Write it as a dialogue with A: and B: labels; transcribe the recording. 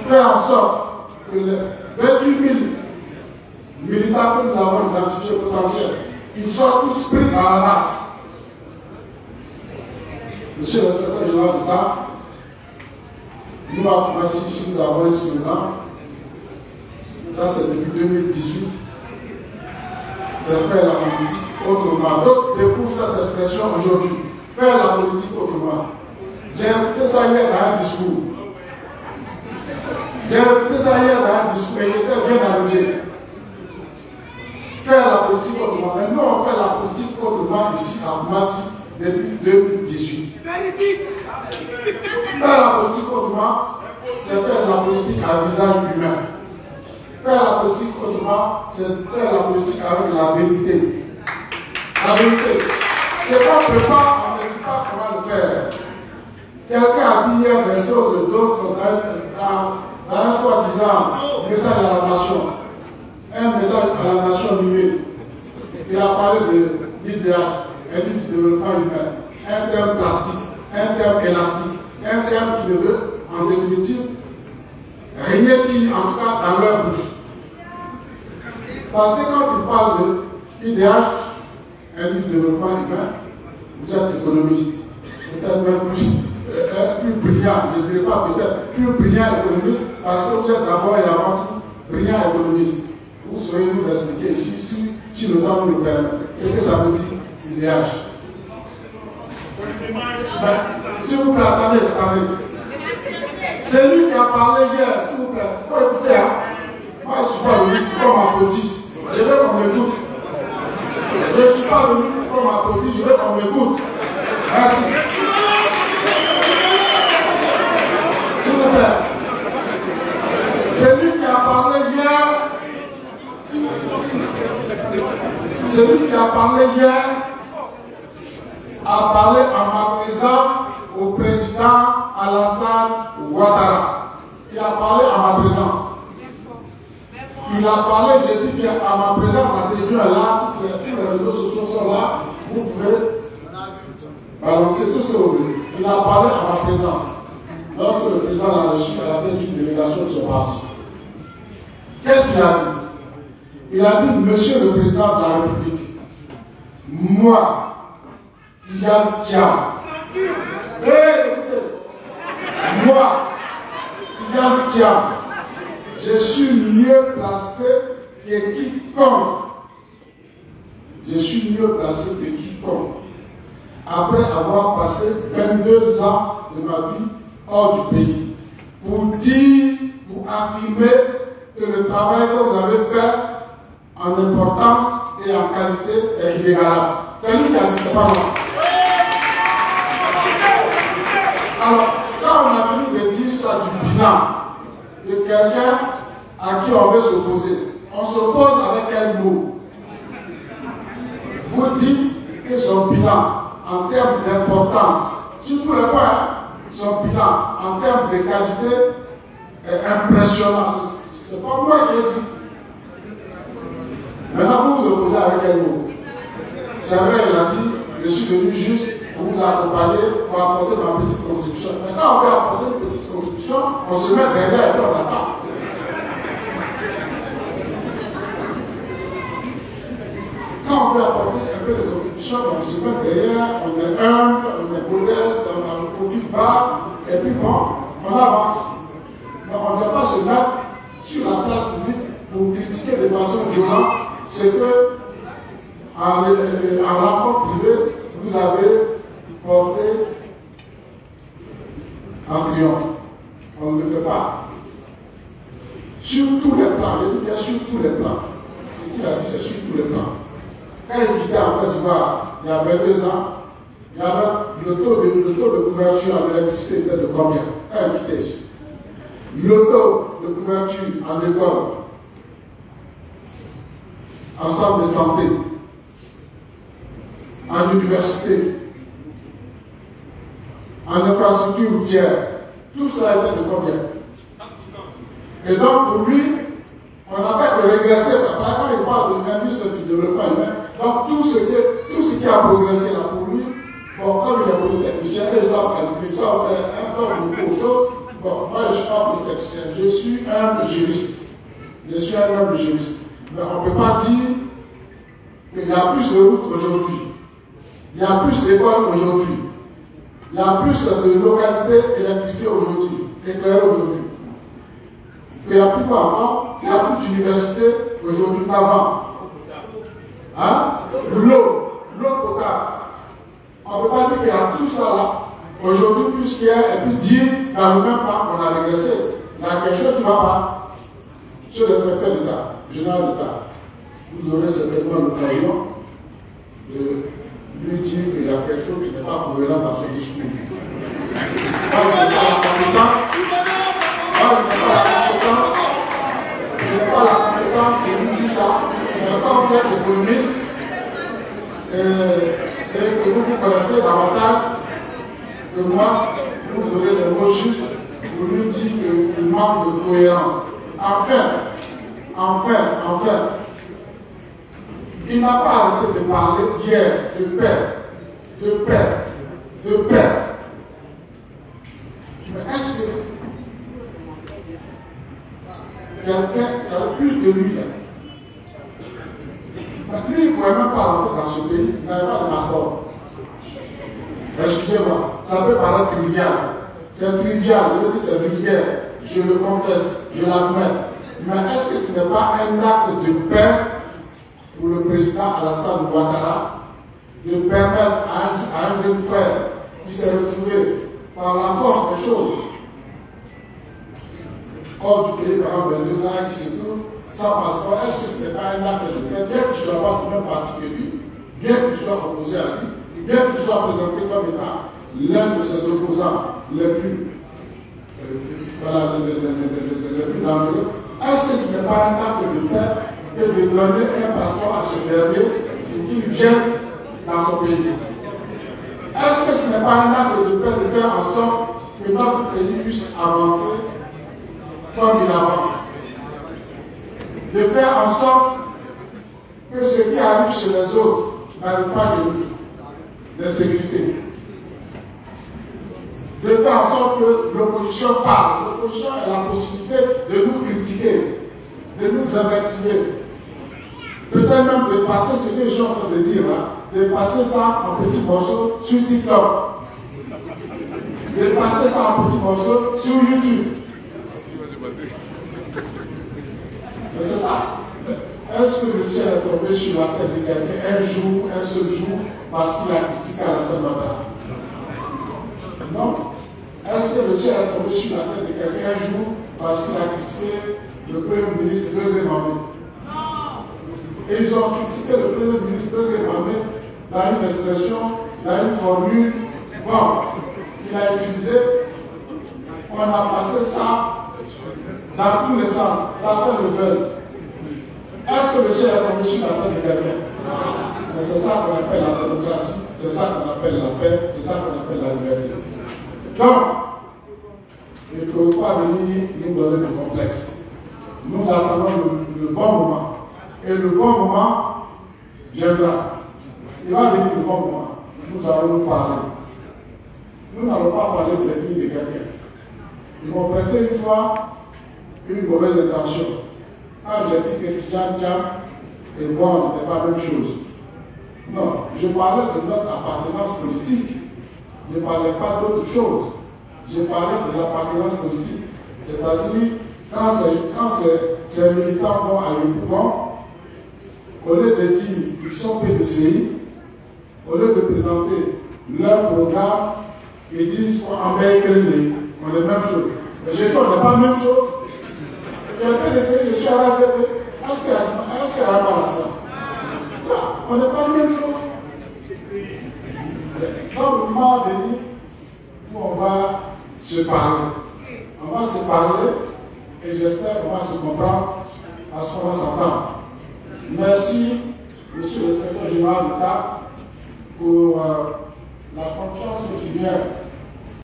A: faire en sorte que les 28 000 militants que nous avons identifiés potentiels, ils soient tous pris à la masse. Monsieur le secrétaire général d'État, nous avons ici, nous avons un slogan. Ça, c'est depuis 2018. C'est faire la politique autrement. D'autres découvrent cette expression aujourd'hui. Faire la politique autrement. J'ai écouté ça hier dans un discours. J'ai écouté ça hier dans un discours et il était bien allongé. Faire la politique autrement. Mais nous, on fait la politique autrement ici à Koumassi depuis 2018. Faire la politique autrement, c'est faire la politique à visage humain. Faire la politique autrement, c'est faire la politique avec la vérité. La vérité. C'est qu'on ne peut pas, on ne dit pas comment le faire. Quelqu'un a dit hier des choses d'autres dans un soi-disant message à la nation. Un message à la nation numérique. Il a parlé de l'idéal, un livre du développement humain, un terme plastique, un terme élastique, un terme qui ne veut, en définitive, rien dire, en tout cas, dans leur bouche. Parce que quand il parle de IDH, un livre de développement humain, vous êtes économiste, peut-être même plus brillant, je ne dirais pas peut-être plus brillant économiste, parce que vous êtes d'abord et avant tout brillant économiste. Vous saurez nous expliquer si le temps nous le permet, ce que ça veut dire IDH. Mais, s'il vous plaît, attendez. C'est lui qui a parlé hier, s'il vous plaît. Il faut écouter. Hein? Moi, je ne suis pas venu pour qu'on m'applaudisse. Je veux qu'on m'écoute. Je ne suis pas venu pour qu'on m'applaudisse, je veux qu'on m'écoute. Merci. S'il vous plaît. C'est lui qui a parlé hier. C'est lui qui a parlé hier. A parlé en ma présence au président Alassane Ouattara. Il a parlé en ma présence. Il a parlé, j'ai dit bien à ma présence, la télévision est là, tous les réseaux sociaux sont là, vous pouvez balancer tout ce que vous voulez. Il a parlé à ma présence. Lorsque le président l'a reçu à la tête d'une délégation de son parti. Qu'est-ce qu'il a dit? Il a dit, monsieur le président de la République, moi, Tidiane Thiam. Écoutez, moi, Tidiane Thiam, je suis mieux placé que quiconque. Je suis mieux placé que quiconque. Après avoir passé 22 ans de ma vie hors du pays, pour dire, pour affirmer que le travail que vous avez fait en importance et en qualité est inégalable. C'est lui qui a dit, c'est pas moi. Alors, quand on a fini de dire ça du bilan de quelqu'un à qui on veut s'opposer, on s'oppose avec quel mot? Vous dites que son bilan, en termes d'importance, sur tous les points, son bilan, en termes de qualité, est impressionnant. C'est pas moi qui ai dit. Maintenant, vous vous opposez avec quel mot? C'est vrai, il a dit, je suis venu juste pour vous accompagner, pour apporter ma petite contribution. Mais quand on veut apporter une petite contribution, on se met derrière et puis on attend. Quand on veut apporter un peu de contribution, on se met derrière, on est humble, on est modeste, on a un profil bas, et puis bon, on avance. Mais on ne doit pas se mettre sur la place publique pour critiquer de façon violente ce que, en rencontre privée, vous avez porté en triomphe. On ne le fait pas. Sur tous les plans, je dis bien sur tous les plans. Ce qu'il a dit, c'est sur tous les plans. Quand il quittait en Côte d'Ivoire, il y a 22 ans, il y avait le taux de couverture en électricité était de combien? Quand il quittait. Le taux de couverture en école, en centre de santé, en université, en infrastructure routière, tout cela était de combien? Et donc pour lui, on n'a fait que régresser. Quand il parle de l'indice du développement humain, donc tout ce qui a progressé là pour lui, bon, comme il est polytechnicien, ils savent calculer, ils savent faire un temps de choses, Bon, moi je ne suis pas politicien, je suis un juriste. Je suis un homme juriste. Mais on ne peut pas dire qu'il y a plus de routes aujourd'hui. Il y a plus d'écoles aujourd'hui. Il y a plus de localités électrifiées aujourd'hui, éclairées aujourd'hui. Il n'y a plus qu'avant, il y a plus d'universités aujourd'hui qu'avant. Hein? L'eau potable. On ne peut pas dire qu'il y a tout ça là. Aujourd'hui, puisqu'il y a, et puis dire dans le même temps qu'on a régressé. Il y a quelque chose qui ne va pas. Monsieur le respecteur d'État, général d'État, vous aurez certainement l'occasion de lui dire qu'il y a quelque chose qui n'est pas cohérent dans son discours. Moi, je n'ai pas la compétence. Je n'ai pas la compétence de lui dire ça. Mais comme vous êtes économiste, et que vous connaissez davantage que moi, vous aurez les mots justes pour lui dire qu'il manque de cohérence. Enfin, il n'a pas arrêté de parler hier de paix. Mais est-ce que quelqu'un, ça va plus de lui là? Mais lui, il ne pourrait même pas rentrer dans ce pays, il n'avait pas de passeport. Excusez-moi, ça peut paraître trivial. C'est trivial, je veux dire c'est vulgaire. Je le confesse, je l'admets. Mais est-ce que ce n'est pas un acte de paix pour le président Alassane Ouattara de permettre à un jeune frère qui s'est retrouvé par la force des choses hors du pays pendant 22 ans et qui se trouve sans passeport? Est-ce que ce n'est pas un acte de paix, bien qu'il ne soit pas du même parti que lui, bien qu'il soit opposé à lui, bien qu'il soit présenté comme étant l'un de ses opposants les plus dangereux? Est-ce que ce n'est pas un acte de paix que de donner un passeport à ce dernier pour qu'il vienne dans son pays? Est-ce que ce n'est pas un acte de paix de faire en sorte que notre pays puisse avancer comme il avance? De faire en sorte que ce qui arrive chez les autres n'arrive pas chez nous. L'insécurité. De faire en sorte que l'opposition parle. L'opposition a la possibilité de nous critiquer, de nous invectiver. Peut-être même de passer ce que je suis en train de dire, hein, de passer ça en petits morceaux sur TikTok. De passer ça en petits morceaux sur YouTube. Mais c'est ça. Est-ce que le ciel est tombé sur la tête de quelqu'un un seul jour, parce qu'il a critiqué Alassane Ouattara? Non. Est-ce que le ciel est tombé sur la tête de quelqu'un un jour, parce qu'il a critiqué le Premier ministre René Mamé? Non. Et ils ont critiqué le Premier ministre René Mamé dans une expression, dans une formule, bon, qu'il a utilisée. On a passé ça dans tous les sens. Ça fait le buzz. Est-ce que le ciel est tombé sur la tête de quelqu'un? Non. Mais c'est ça qu'on appelle la démocratie, c'est ça qu'on appelle la paix, c'est ça qu'on appelle la liberté. Donc, il ne peut pas venir nous donner de complexe. Nous attendons le bon moment. Et le bon moment viendra. Il va venir le bon moment. Nous allons nous parler. Nous n'allons pas parler de l'ennemi de quelqu'un. Ils m'ont prêté une fois une mauvaise intention. Quand j'ai dit que Tidjane Thiam et moi n'étaient pas la même chose. Non, je parlais de notre appartenance politique. Je ne parlais pas d'autre chose. Je parlais de l'appartenance politique. C'est-à-dire, quand ces militants vont à Yopougon, au lieu de dire qu'ils sont PDCI, au lieu de présenter leur programme, ils disent qu'on est la même chose. Mais je dis qu'on n'est pas la même chose. Tu es PDCI, je suis à la tête. Est-ce qu'il y a un mal à cela? Non, on n'est pas la même chose. Dans le moment venu, où on va se parler. On va se parler et j'espère qu'on va se comprendre parce qu'on va s'entendre. Merci, monsieur le secrétaire général d'État, pour la confiance que tu viens